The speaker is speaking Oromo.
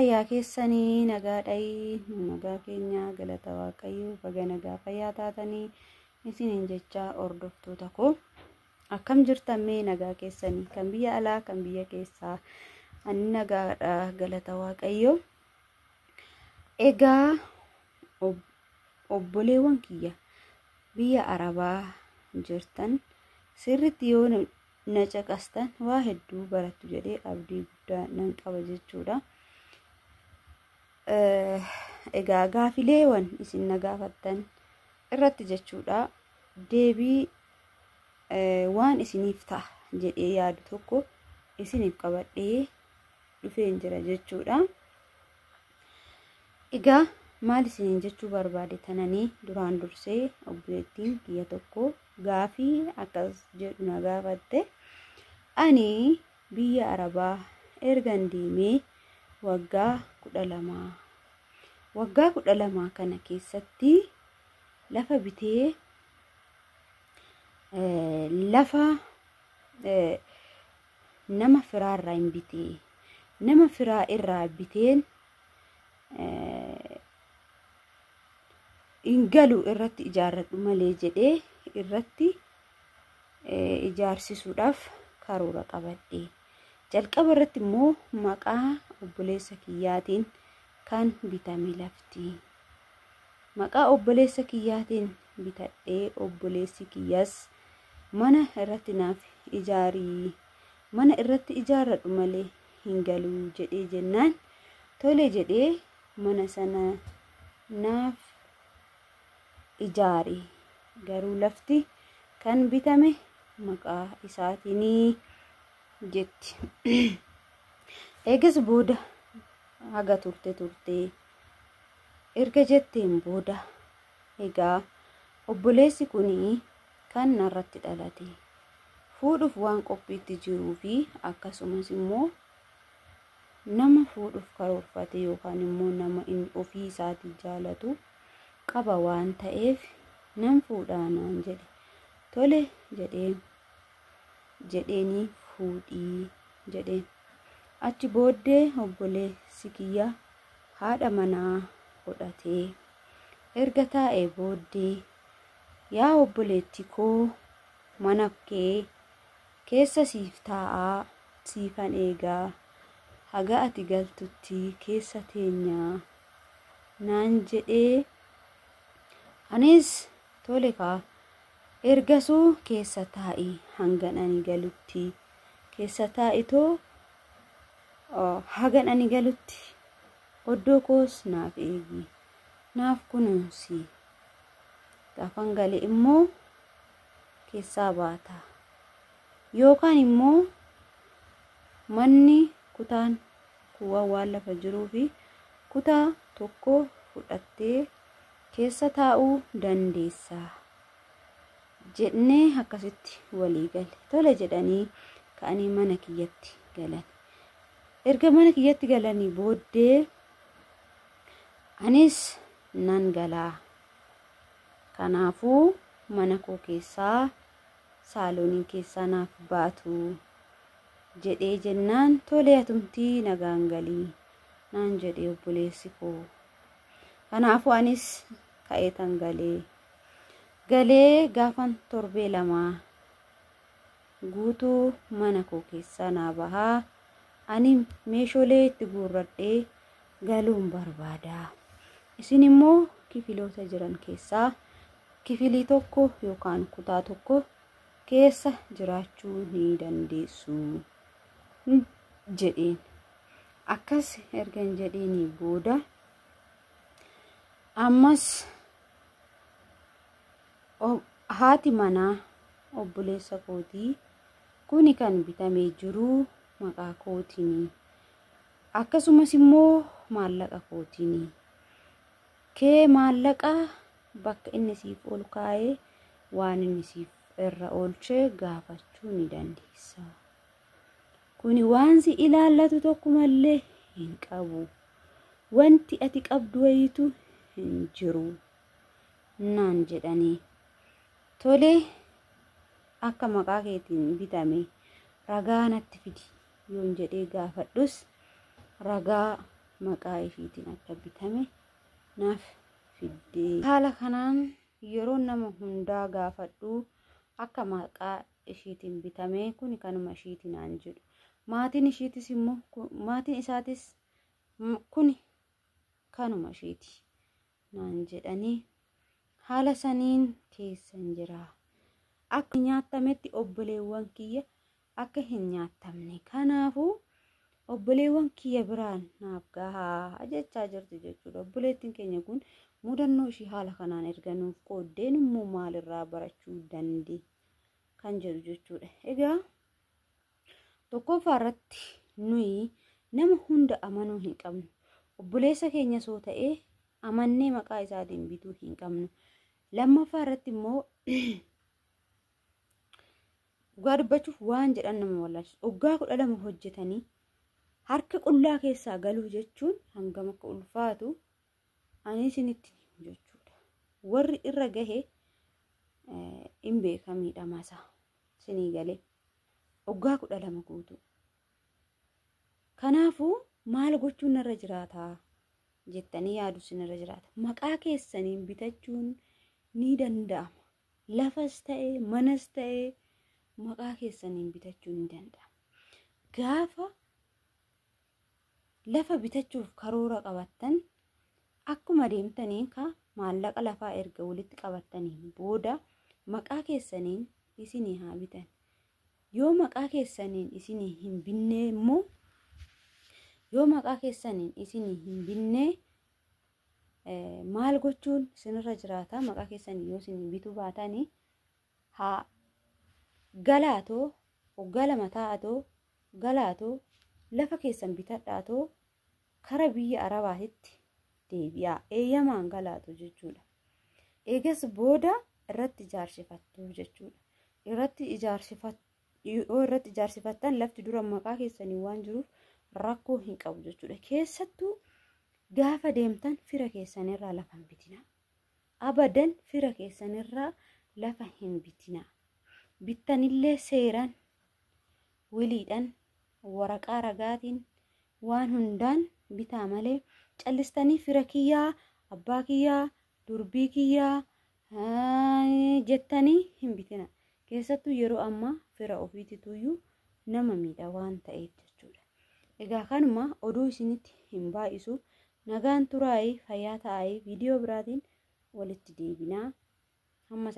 fayyaa keessanii nagaadhayi nagaa keenya galata waaqayyo baga nagaa fayyaa taatanii isiniin jecha hordoftoota koo akkam jirtan mee nagaa keessanii kan biyya alaa kan biyya keessaa ani nagaadha galata waaqayyo. Egaa obboleewwan kiyya biyya arabaa jirtan sirriitti yoo na caqastan waa hedduu barattu jedhee abdii guddaa nan qaba jechuudha. Egaa gaafileewwan isin na gaafattan irratti jechuudha deebii waan isiniif ta'a jedhee yaadu tokko isiniif qabadhee dhufeen jira jechuudha. Egaa maal isiniin jechuu barbaade tananii duraan dursee obboleettiin kiyya tokko gaafii akkas jedhu na gaafatte ani biyya arabaa ergan deemee waggaa 12 kana keessatti lafa bitee lafa nama firaa irraa hin bitee nama firaa irraa biteen ingalu irratti ijaarradhu malee jedhee irratti ijaarsisuudhaaf karoora qabadhe. Jalqaba irratti immoo maqaa obboleessa kiyyaatiin kan bitame lafti. Maqaa obboleessa kiyyaatiin bitadhee obboleessi kiyyas mana irratti naaf ijaarii mana irratti ijaarradhu malee hin galu jedhee jennaan tole jedhee mana sana naaf ijaari. Garuu lafti kan bitame maqaa isaatiin jetti. Eegas booda haga turte erga jetteen booda egaa obboleessi kuni kan narratti dhalate fuudhuuf waan qophiitti jiruu fi akkasumas immoo nama fuudhuuf karoorfate yookaan immoo nama inni ofii isaatii jaalatu qaba waan ta'eef nan fuudhaanaan jedhe. Tole jedheeni fuudhii jedheen. Achi booddee obboleessi kiyya haadha manaa godhatee erga taa'ee booddee yaa obboleetti koo mana kee keessa siif taa'aa siifan eegaa haga ati galtutti keessa teenyaa naan jedhee anis tole kaa ergasuu keessa taa'i hangan ani galutti keessa taa'itoo hagan ani galutti oddoo koos naaf eegi naaf kunuunsi gaafan gale immoo keessaa baata yookaan immoo manni kutaan kuwa waan lafa jiruu fi kutaa tokko fudhattee keessa taa'uu dandeessa jedhee akkasitti walii gale. Tole jedhanii ka'anii mana kiyyatti galan. Erga mana kiyyatti galanii booddee anis nan galaa. Kanaafuu mana koo keessaa saaloonii keessaa naaf baatu jedhee jennaan tole atumtii nagaan galii naan jedhee obboleessi koo. Kanaafuu anis ka'eetan galee gaafan torbee lamaa guutuu mana koo keessaa naa bahaa ani meeshoolee itti guurradhee galuun barbaada. Isin immoo kifiloota jiran keessaa kifilii tokko yookaan kutaa tokko keessa jiraachuu ni dandeessu jedheen. Akkas ergan jedheeni booda ammas haati manaa obboleessa kootii kuni kan bitamee jiru maqaa kootiini akkasumas immoo maallaqa kootiini kee maallaqa bakka inni siif ol kaa'ee waan inni siif irra oolchee gaafachuu ni dandeessa. Kuni waan si ilaallatu tokko malee hin qabu. Wanti ati qabdu wayitu hin jiru naan jedhanii. Tole akka maqaa keetiin bitame ragaa natti fidi yoon jedhee gaafadhus ragaa maqaa ishiitiin akka bitame naaf fidde. Haala kanaan yeroo nama hundaa gaafadhu akka maqaa ishiitiin bitame kun kanuma ishiitiin aan jedhu. Maatiin ishiitis immoo maatiin isaatis kun kanuma ishiiti naan jedhanii haala saniin keessan jira. Akka nyaatametti obboleewwan kiyya akka hin nyaatamne. Kanaafuu obboleewwan kiyya biraan naaf gahaa jechaa jirti jechuudha. Obboleettiin keenya kun mudannoo ishii haala kanaan erga nuuf qooddeen immoo maalirraa barachuu dandeenye kan jedhu jechuudha. Egaa tokkoffaa irratti nuyi nama hunda amanuu hin qabnu. Obboleessa keenya soo ta'ee amannee maqaa isaatiin bituu hin qabnu. Lammaffaa irratti immoo dhugaa dubbachuuf waan jedhan nama wallaalchisu. Waggaa 12 hojjetanii harka qullaa keessaa galuu jechuun hangam akka ulfaatu ani isinitti jechuudha. Warri irra gahe hin beekamiidha masaa sinii galee waggaa 12 guutuu. Kanaafuu maal gochuun irra jiraata jettanii yaadu sinirra jiraata. Maqaa keessaniin bitachuun ni danda'ama. Lafas ta'ee manas ta'ee maqaa keessaniin bitachuun ni danda'ama. Gaafa lafa bitachuuf karoora qabattan akkuma deemtaniin ka maallaqa lafaa erga walitti qabattaniin booda maqaa keessaniin isinii haa bitan. Yoo maqaa keessaniin isinii hin binne immoo maal gochuun sinirra jiraata. Maqaa keessanii yoo isin bituu baatanii haa galaatoo hoggala mataatoo galaatoo lafa keessan bitadhaatoo kara biyya Arabaatitti deebi'aa eeyyamaan galaatu jechuudha. Eegas booda irratti ijaarsifattu jechuudha. Irratti ijaarsifattan lafti dura maqaa keessanii waan jiruuf rakkoo hin qabu jechuudha. Keessattuu gaafa deemtan fira keessanirraa lafa hin bitinaa. Abadan fira keessanirraa lafa hin bitinaa. Bittanillee seeraan wiliidhaan waraqaa ragaatiin waan hundaan bitaa malee callistanii fira kiyyaa abbaa kiyyaa durbii kiyyaa jettanii hin bitina. Keessattuu yeroo ammaa fira ofiitituyyuu nama miidha waan ta'eef jechuudha. Egaa kanuma oduu isinitti hin baay'isu. Nagaan turaayii fayyaa ta'aa viidiyoo biraatiin walitti deebinaa. Hamma